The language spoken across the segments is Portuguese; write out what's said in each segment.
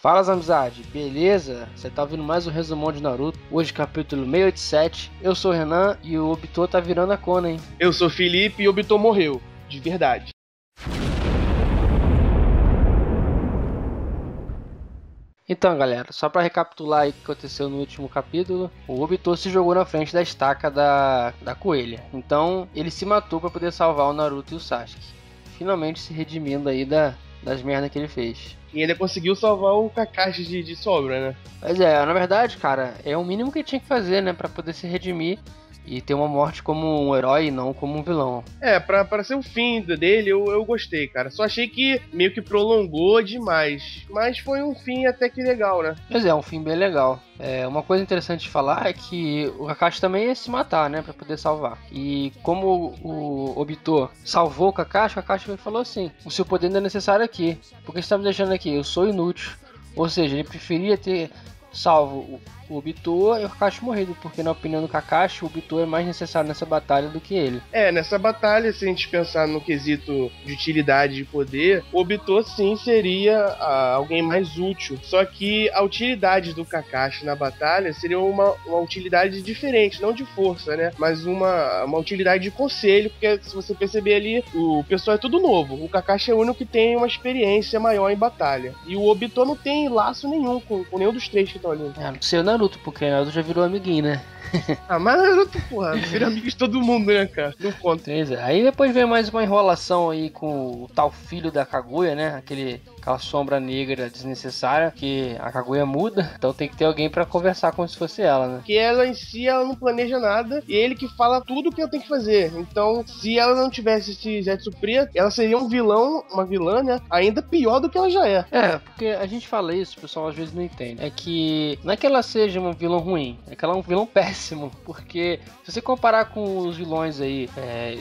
Fala, amizade, beleza? Você tá ouvindo mais um resumão de Naruto, hoje capítulo 687. Eu sou o Renan e o Obito tá virando a Kona, hein? Eu sou o Felipe e o Obito morreu, de verdade. Então, galera, só pra recapitular aí o que aconteceu no último capítulo, o Obito se jogou na frente da estaca da coelha. Então, ele se matou pra poder salvar o Naruto e o Sasuke, finalmente se redimindo aí das merdas que ele fez. E ainda conseguiu salvar o Kakashi de sobra, né? Mas na verdade, cara, é o mínimo que ele tinha que fazer, né, pra poder se redimir e ter uma morte como um herói e não como um vilão. Pra ser o fim dele, eu gostei, cara. Só achei que meio que prolongou demais. Mas foi um fim até que legal, né? Mas é um fim bem legal. Uma coisa interessante de falar é que o Kakashi também ia se matar, né, pra poder salvar. E como o Obito salvou o Kakashi falou assim: o seu poder não é necessário aqui. Por que você tá me deixando aqui? Eu sou inútil. Ou seja, ele preferia ter salvo o Obito e o Kakashi morrido, porque na opinião do Kakashi, o Obito é mais necessário nessa batalha do que ele. Nessa batalha, se a gente pensar no quesito de utilidade de poder, o Obito sim seria alguém mais útil. Só que a utilidade do Kakashi na batalha seria uma utilidade diferente, não de força, né? Mas uma utilidade de conselho, porque se você perceber ali, o pessoal é tudo novo. O Kakashi é o único que tem uma experiência maior em batalha. E o Obito não tem laço nenhum com nenhum dos três que estão ali. Não sei o Naruto, porque o Naruto já virou amiguinho, né? Mas Naruto, porra, vira amigo de todo mundo, né, cara? Não conta. Aí depois vem mais uma enrolação aí com o tal filho da Kaguya, né? Aquela sombra negra desnecessária, que a Kaguya muda, então tem que ter alguém pra conversar como se fosse ela, né? Que ela em si, ela não planeja nada, e ele que fala tudo que ela tem que fazer. Então, se ela não tivesse esse Zetsupriya, ela seria uma vilã, né? Ainda pior do que ela já é. Porque a gente fala isso, o pessoal às vezes não entende. É que não é que ela seja um vilão ruim, é que ela é um vilão péssimo, porque se você comparar com os vilões aí,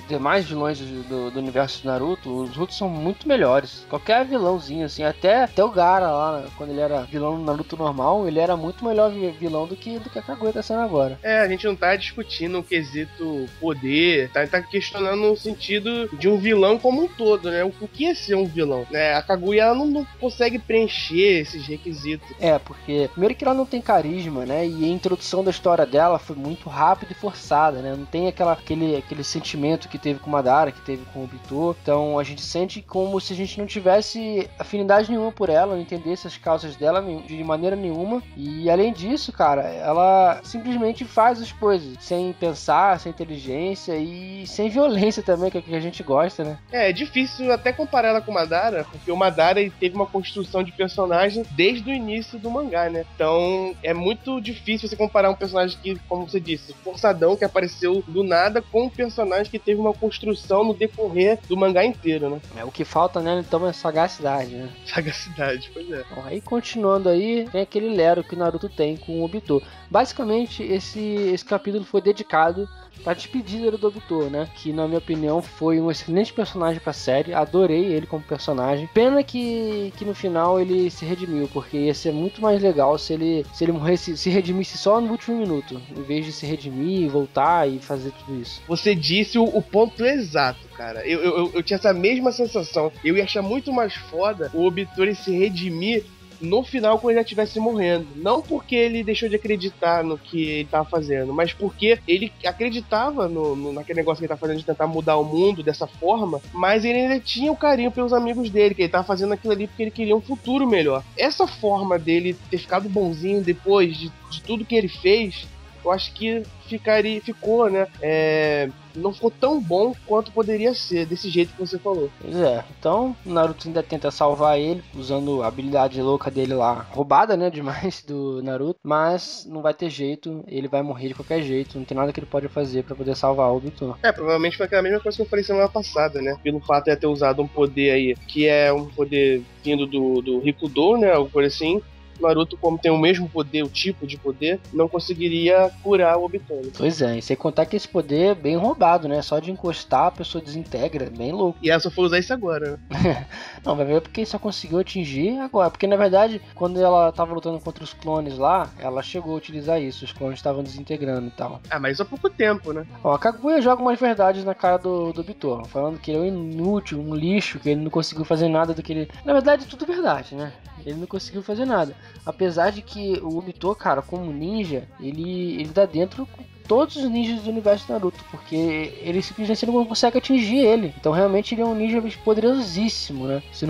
demais vilões do universo do Naruto, os outros são muito melhores. Qualquer vilãozinho, assim, até o Gaara lá, quando ele era vilão no Naruto normal, ele era muito melhor vilão do que a Kaguya tá sendo agora. A gente não tá discutindo o quesito poder, tá questionando o sentido de um vilão como um todo, né? O que é ser um vilão, né? A Kaguya, ela não consegue preencher esses requisitos. Porque primeiro que ela não tem carisma, né? E a introdução da história dela foi muito rápida e forçada, né? Não tem aquele sentimento que teve com Madara, que teve com o Obito. Então a gente sente como se a gente não tivesse afinidade nenhuma por ela, não entendesse as causas dela de maneira nenhuma. E além disso, cara, ela simplesmente faz as coisas sem pensar, sem inteligência e sem violência também, que é o que a gente gosta, né? É difícil até comparar ela com o Madara, porque o Madara ele teve uma construção de personagem desde o início do mangá, né? Então é muito difícil você comparar um personagem que, como você disse, forçadão, que apareceu do nada, com um personagem que teve uma construção no decorrer do mangá inteiro, né? O que falta, né, então, é sagacidade, né? Sagacidade, pois é. Bom, aí continuando aí, tem aquele Lero que o Naruto tem com o Obito. Basicamente, esse capítulo foi dedicado pra despedida do Obito, né? Que, na minha opinião, foi um excelente personagem pra série. Adorei ele como personagem. Pena que no final ele se redimiu, porque ia ser muito mais legal se ele morresse, se redimisse só no último minuto, em vez de se redimir, voltar e fazer tudo isso. Você disse o ponto exato, cara. Eu tinha essa mesma sensação. Eu ia achar muito mais foda o Obito ele se redimir no final, quando ele já estivesse morrendo. Não porque ele deixou de acreditar no que ele tava fazendo, mas porque ele acreditava naquele negócio que ele tava fazendo de tentar mudar o mundo dessa forma, mas ele ainda tinha o carinho pelos amigos dele, que ele tava fazendo aquilo ali porque ele queria um futuro melhor. Essa forma dele ter ficado bonzinho depois de tudo que ele fez, eu acho que ficou, né? Não ficou tão bom quanto poderia ser, desse jeito que você falou. Pois é, então o Naruto ainda tenta salvar ele, usando a habilidade louca dele lá, roubada, né, demais do Naruto, mas não vai ter jeito, ele vai morrer de qualquer jeito, não tem nada que ele pode fazer pra poder salvar o Obito. Provavelmente foi aquela mesma coisa que eu falei semana passada, né? Pelo fato de ter usado um poder aí, que é um poder vindo do Rikudo, né, algo por assim. Naruto, como tem o mesmo poder, o tipo de poder, não conseguiria curar o Obito. Pois é, e sem contar que esse poder é bem roubado, né? Só de encostar a pessoa desintegra, bem louco. E ela só foi usar isso agora, né? Não, vai ver porque só conseguiu atingir agora. Porque na verdade, quando ela tava lutando contra os clones lá, ela chegou a utilizar isso. Os clones estavam desintegrando e tal. Ah, mas há pouco tempo, né? Ó, a Kaguya joga umas verdades na cara do Obito, falando que ele é um inútil, um lixo, que ele não conseguiu fazer nada do que ele... Na verdade, tudo verdade, né? Ele não conseguiu fazer nada. Apesar de que o Obito, cara, como ninja, ele dá dentro todos os ninjas do universo de Naruto, porque ele simplesmente não consegue atingir ele. Então realmente ele é um ninja poderosíssimo, né? Se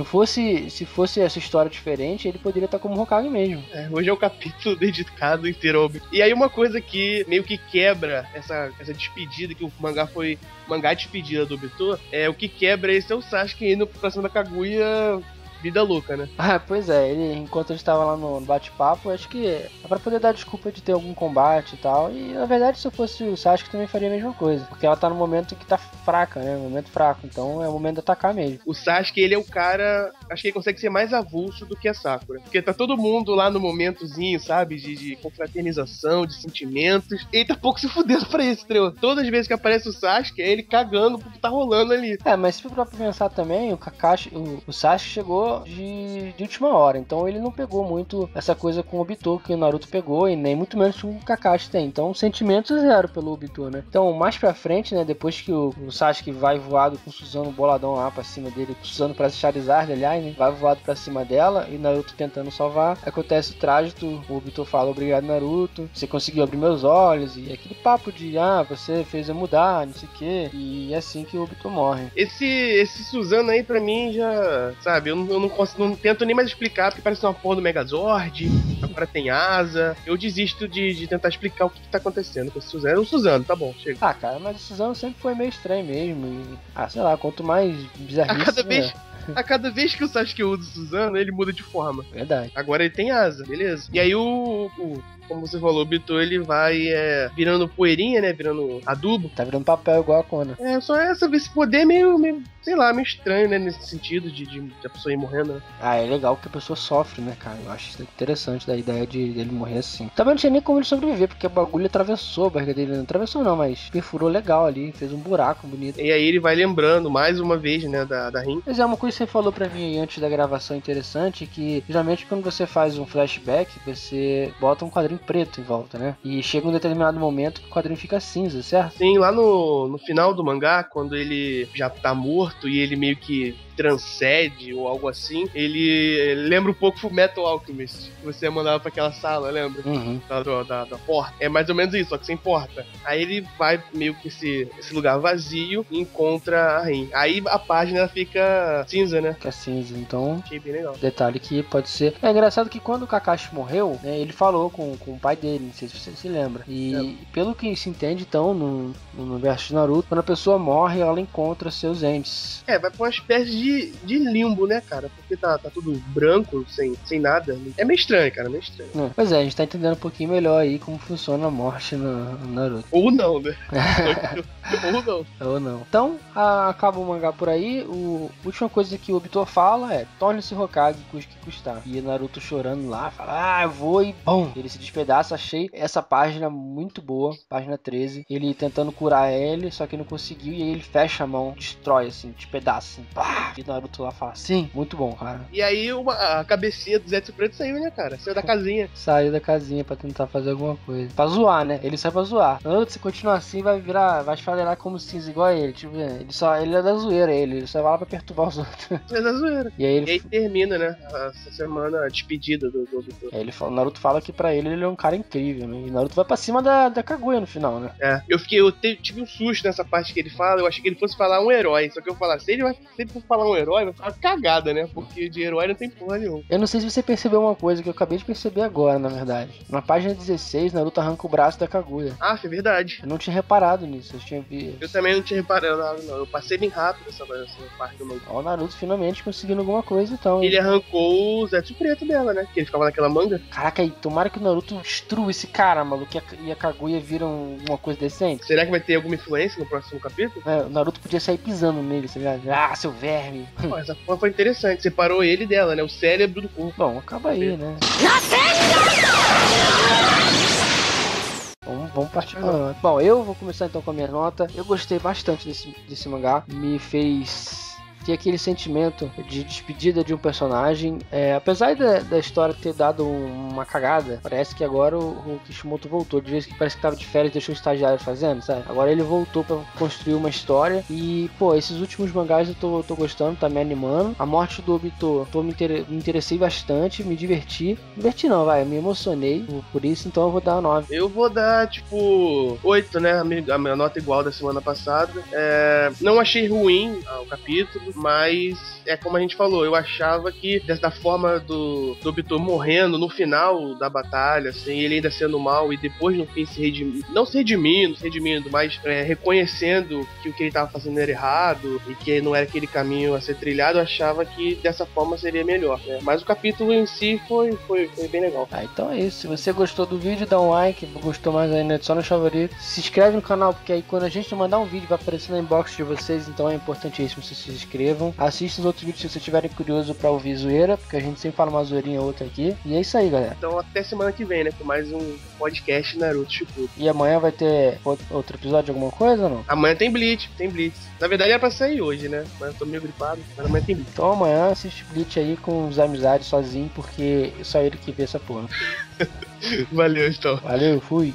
fosse essa história diferente, ele poderia estar como Hokage mesmo. Hoje é o capítulo dedicado inteiro ao Obito. E aí uma coisa que meio que quebra essa despedida, que o mangá foi mangá despedida do Obito, o que quebra esse é o Sasuke indo pra cima da Kaguya. Vida louca, né? Ah, pois é, ele, enquanto ele estava lá no bate-papo, acho que é pra poder dar desculpa de ter algum combate e tal. E na verdade, se eu fosse o Sasuke, também faria a mesma coisa. Porque ela tá no momento que tá fraca, né? No momento fraco. Então é o momento de atacar mesmo. O Sasuke, ele é o cara. Acho que ele consegue ser mais avulso do que a Sakura. Porque tá todo mundo lá no momentozinho, sabe? De confraternização, de sentimentos. E ele tá pouco se fudendo pra isso, entendeu? Todas as vezes que aparece o Sasuke, é ele cagando pro que tá rolando ali. Mas se for pra pensar também, o Kakashi, o Sasuke chegou de última hora, então ele não pegou muito essa coisa com o Obito que o Naruto pegou, e nem muito menos que o Kakashi tem. Então sentimentos zero pelo Obito, né? Então mais pra frente, né, depois que o Sasuke vai voado com o Susanoo boladão lá pra cima dele, o Susanoo parece Charizard, aliás, né? Vai voado pra cima dela e Naruto tentando salvar. Acontece o trágico, o Obito fala: obrigado, Naruto, você conseguiu abrir meus olhos, e aquele papo de você fez eu mudar, não sei o que, e é assim que o Obito morre. Esse Susanoo aí pra mim já, sabe, eu não tento nem mais explicar, porque parece uma porra do Megazord, agora tem asa. Eu desisto de tentar explicar o que tá acontecendo com esse Susanoo. É o Susanoo, tá bom, chega. Ah, cara, mas o Susanoo sempre foi meio estranho mesmo. E, sei lá, quanto mais bizarrice... A cada vez que o Sasuke usa o Susanoo, ele muda de forma. Verdade. Agora ele tem asa, beleza. E aí como você falou, o Obito, ele vai virando poeirinha, né? Virando adubo. Tá virando papel igual a Konan. Só esse poder meio, sei lá, meio estranho, né? Nesse sentido de a pessoa ir morrendo, né? É legal que a pessoa sofre, né, cara? Eu acho isso interessante da ideia de ele morrer assim. Também não tinha nem como ele sobreviver, porque o bagulho atravessou a barriga dele. Não atravessou não, mas perfurou legal ali, fez um buraco bonito. E aí ele vai lembrando mais uma vez, né, da Rin. Mas é uma coisa que você falou pra mim antes da gravação interessante, que geralmente quando você faz um flashback, você bota um quadrinho preto em volta, né? E chega um determinado momento que o quadrinho fica cinza, certo? Sim, lá no final do mangá, quando ele já tá morto e ele meio que transcende ou algo assim, ele lembra um pouco o Metal Alchemist, que você mandava pra aquela sala, lembra? Uhum. Da porta. É mais ou menos isso, só que sem porta. Aí ele vai meio que esse lugar vazio e encontra a Rin. Aí a página fica cinza, né? Fica cinza, então... Achei bem legal. Detalhe que pode ser... É engraçado que quando o Kakashi morreu, né, ele falou com o pai dele, não sei se você se lembra. E pelo que se entende, então, no universo de Naruto, quando a pessoa morre, ela encontra seus entes. Vai pra uma espécie de limbo, né, cara? Porque tá tudo branco, sem nada. É meio estranho, cara, meio estranho. Pois é, a gente tá entendendo um pouquinho melhor aí como funciona a morte no Naruto. Ou não, né? Ou não. Então, acaba o mangá por aí. A última coisa que o Obito fala é: torne-se Hokage, custe que custar. E o Naruto chorando lá, fala: eu vou, e bom, ele se despedaça. Achei essa página muito boa, página 13. Ele tentando curar ele, só que não conseguiu. E aí ele fecha a mão, destrói assim, despedaça assim, pá! E o Naruto lá fala: sim, muito bom, cara. E aí a cabecinha do Zetsu Preto saiu, né, cara? Saiu da casinha. Saiu da casinha pra tentar fazer alguma coisa. Pra zoar, né? Ele sai pra zoar. Naruto, se continuar assim, vai esfarelar como cinza igual a ele. Tipo, ele é da zoeira, ele só vai lá pra perturbar os outros. É da zoeira. E aí termina, né? Essa semana a despedida do Obito. O Naruto fala que pra ele é um cara incrível, né? E o Naruto vai pra cima da Kaguya no final, né? Eu tive um susto nessa parte que ele fala. Eu achei que ele fosse falar um herói. Só que eu falar, se ele for falar um herói, vai falar cagada, né? Porque de herói não tem porra nenhuma. Eu não sei se você percebeu uma coisa que eu acabei de perceber agora, na verdade. Na página 16, Naruto arranca o braço da Kaguya. Ah, é verdade. Eu não tinha reparado nisso, eu também não tinha reparado nada, não. Eu passei bem rápido essa parte do mangá. Ó, o Naruto finalmente conseguindo alguma coisa, então. Ele arrancou o Zetsu Preto dela, né? Que ele ficava naquela manga. Caraca, aí, tomara que o Naruto destrua esse cara, maluco, e a Kaguya viram uma coisa decente. Será que vai ter alguma influência no próximo capítulo? O Naruto podia sair pisando nele, tá ligado? Seu verme. rir. Pô, essa forma foi interessante. Separou ele dela, né? O cérebro do corpo. Bom, acaba aí, né? Vamos partir pra nota. Bom, eu vou começar então com a minha nota. Eu gostei bastante desse mangá. Me fez ter aquele sentimento de despedida de um personagem. Apesar da história ter dado uma cagada, parece que agora o Kishimoto voltou. De vez que parece que tava de férias e deixou o estagiário fazendo, sabe? Agora ele voltou pra construir uma história. E, pô, esses últimos mangás eu tô gostando, tá me animando. A morte do Obito, me interessei bastante, me diverti. Diverti não, me emocionei por isso, então eu vou dar 9. Eu vou dar, tipo, 8, né? A minha nota igual da semana passada. Não achei ruim o capítulo, mas é como a gente falou, eu achava que da forma do Obito morrendo no final da batalha, assim, ele ainda sendo mal e depois no fim não se redimindo, mas reconhecendo que o que ele tava fazendo era errado e que não era aquele caminho a ser trilhado, eu achava que dessa forma seria melhor, né? Mas o capítulo em si foi bem legal. Então é isso. Se você gostou do vídeo, dá um like. Gostou mais ainda, adiciona os favoritos. Se inscreve no canal, porque aí quando a gente mandar um vídeo vai aparecer na inbox de vocês, então é importantíssimo que vocês se inscrevam. Assista os outros vídeos se vocês estiverem curiosos pra ouvir zoeira, porque a gente sempre fala uma zoeirinha ou outra aqui. E é isso aí, galera. Então até semana que vem, né? Com mais um podcast Naruto Shippuden. E amanhã vai ter outro episódio de alguma coisa ou não? Amanhã tem Bleach. Na verdade era pra sair hoje, né? Mas eu tô meio gripado, mas amanhã tem Bleach. Então amanhã assiste Bleach aí com os amizades sozinho, porque só ele que vê essa porra. Valeu, então. Valeu, fui.